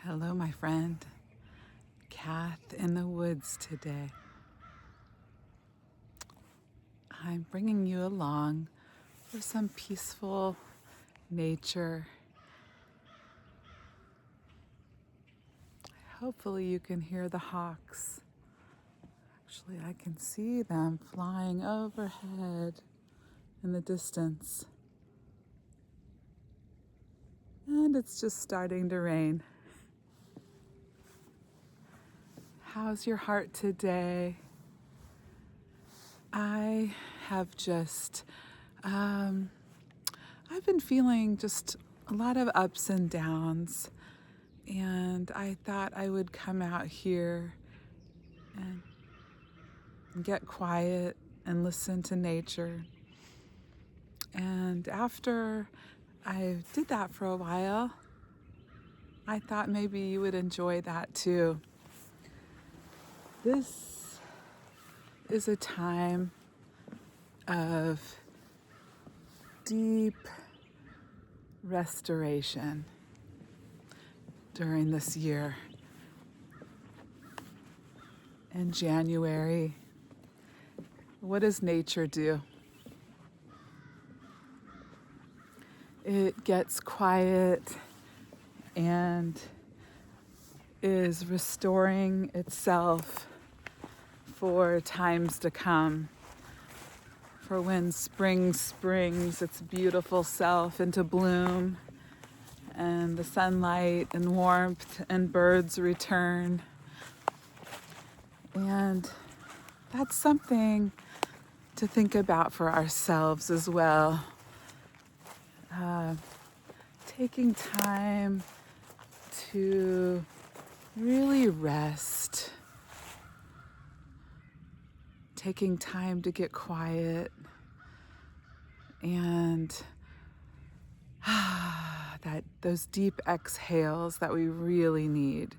Hello, my friend. Kath in the woods today. I'm bringing you along for some peaceful nature. Hopefully you can hear the hawks. Actually, I can see them flying overhead in the distance. And it's just starting to rain. How's your heart today? I have just, I've been feeling just a lot of ups and downs, and I thought I would come out here and get quiet and listen to nature. And after I did that for a while, I thought maybe you would enjoy that too. This is a time of deep restoration during this year. In January, what does nature do? It gets quiet and is restoring itself for times to come. For when spring springs its beautiful self into bloom, and the sunlight and warmth and birds return. And that's something to think about for ourselves as well. Taking time to really rest. Taking time to get quiet and those deep exhales that we really need.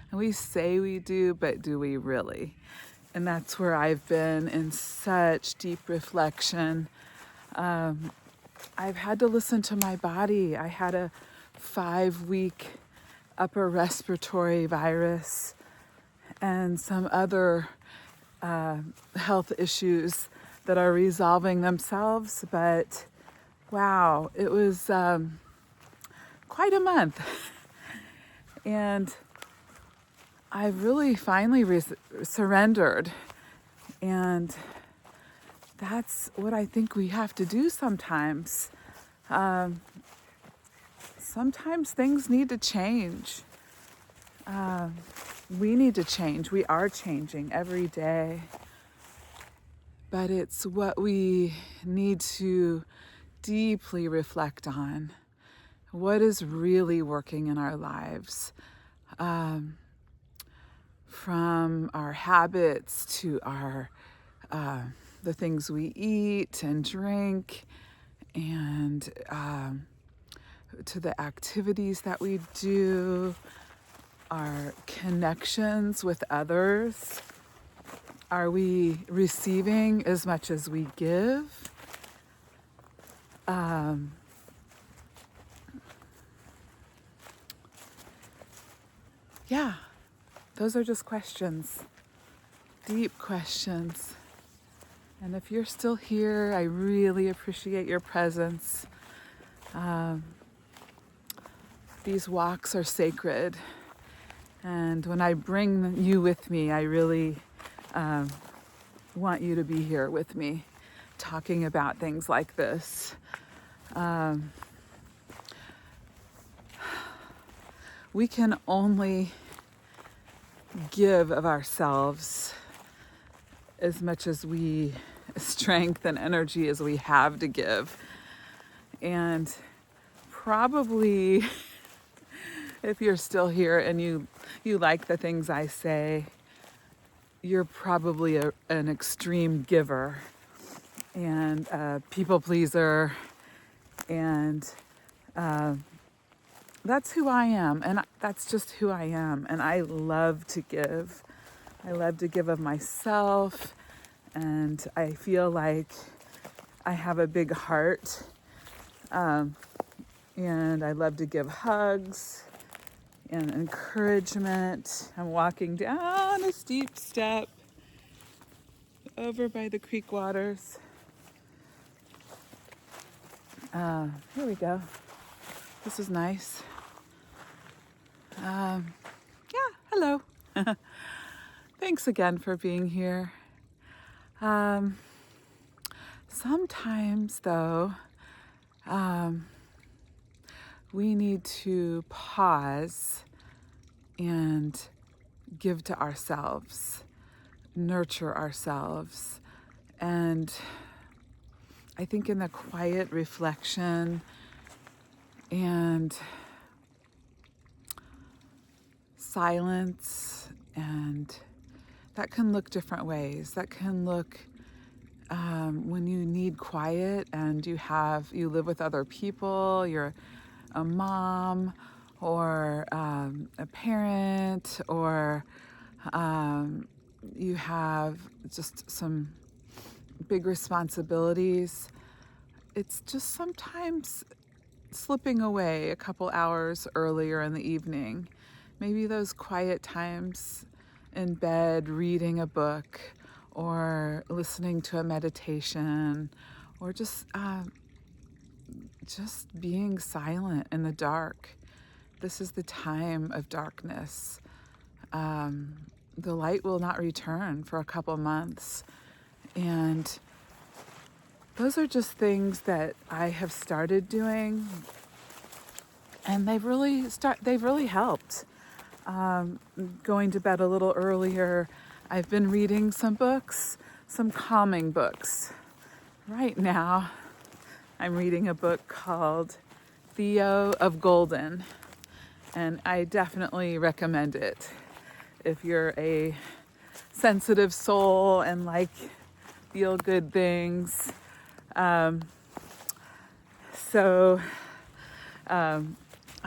And we say we do, but do we really? And that's where I've been in such deep reflection. I've had to listen to my body. I had a 5-week upper respiratory virus and some other health issues that are resolving themselves. But wow, it was quite a month. And I really finally surrendered. And that's what I think we have to do sometimes. Sometimes things need to change. We need to change. We are changing every day. But it's what we need to deeply reflect on. What is really working in our lives? From our habits to our the things we eat and drink, and to the activities that we do, our connections with others. Are we receiving as much as we give? Yeah, those are just questions, deep questions. And if you're still here, I really appreciate your presence. These walks are sacred. And when I bring you with me, I really want you to be here with me, talking about things like this. We can only give of ourselves as much as strength and energy as we have to give. And probably if you're still here and you like the things I say, you're probably an extreme giver and a people pleaser, and that's who I am, and that's just who I am. And I love to give. I love to give of myself, and I feel like I have a big heart, and I love to give hugs, and encouragement. I'm walking down a steep step over by the creek waters. Here we go. This is nice. Yeah, hello. Thanks again for being here. Sometimes, though, we need to pause and give to ourselves, nurture ourselves. And I think in the quiet reflection and silence, and that can look different ways. That can look when you need quiet and you live with other people, you're a mom or a parent, or you have just some big responsibilities. It's just sometimes slipping away a couple hours earlier in the evening. Maybe those quiet times in bed, reading a book, or listening to a meditation, or just being silent in the dark. This is the time of darkness. The light will not return for a couple months. And those are just things that I have started doing, and they've really helped. Going to bed a little earlier. I've been reading some books, some calming books. Right now, I'm reading a book called Theo of Golden, and I definitely recommend it if you're a sensitive soul and like feel good things. I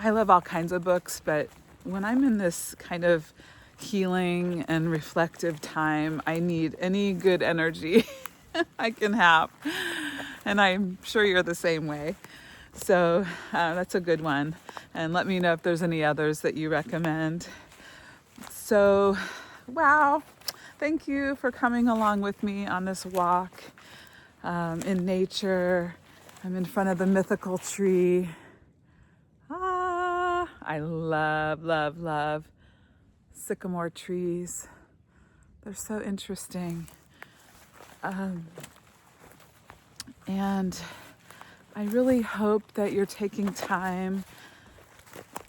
love all kinds of books, but when I'm in this kind of healing and reflective time, I need any good energy I can have. And I'm sure you're the same way. So that's a good one. And let me know if there's any others that you recommend. So, wow. Thank you for coming along with me on this walk in nature. I'm in front of the mythical tree. I love sycamore trees. They're so interesting. And I really hope that you're taking time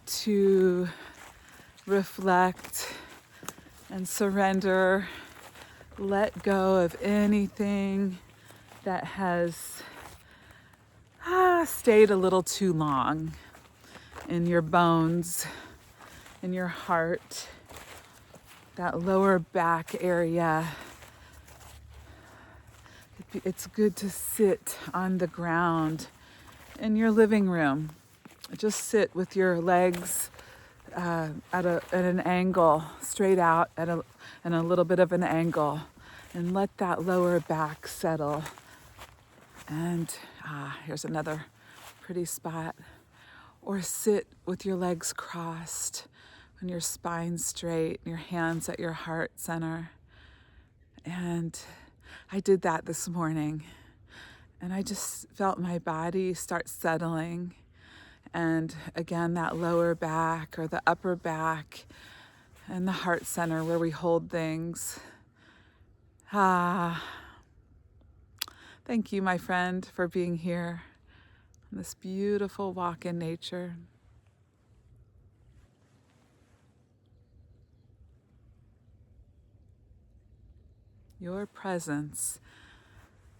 to reflect and surrender, let go of anything that has stayed a little too long in your bones, in your heart, that lower back area. It's good to sit on the ground in your living room. Just sit with your legs at an angle, straight out and a little bit of an angle, and let that lower back settle. And here's another pretty spot. Or sit with your legs crossed and your spine straight, and your hands at your heart center. And I did that this morning, and I just felt my body start settling. And again, that lower back or the upper back and the heart center where we hold things. Thank you, my friend, for being here on this beautiful walk in nature. Your presence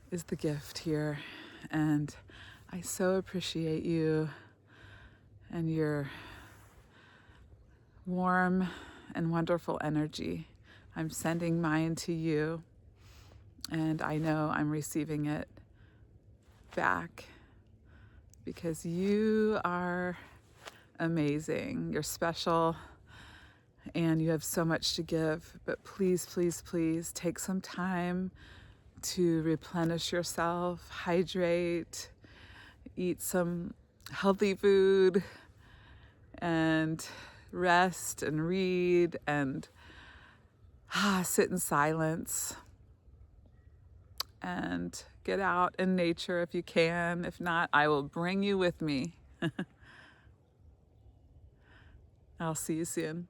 is the gift here, and I so appreciate you and your warm and wonderful energy. I'm sending mine to you, and I know I'm receiving it back because you are amazing. You're special, and you have so much to give. But please, please, please take some time to replenish yourself, hydrate, eat some healthy food, and rest and read and sit in silence and get out in nature if you can. If not, I will bring you with me. I'll see you soon.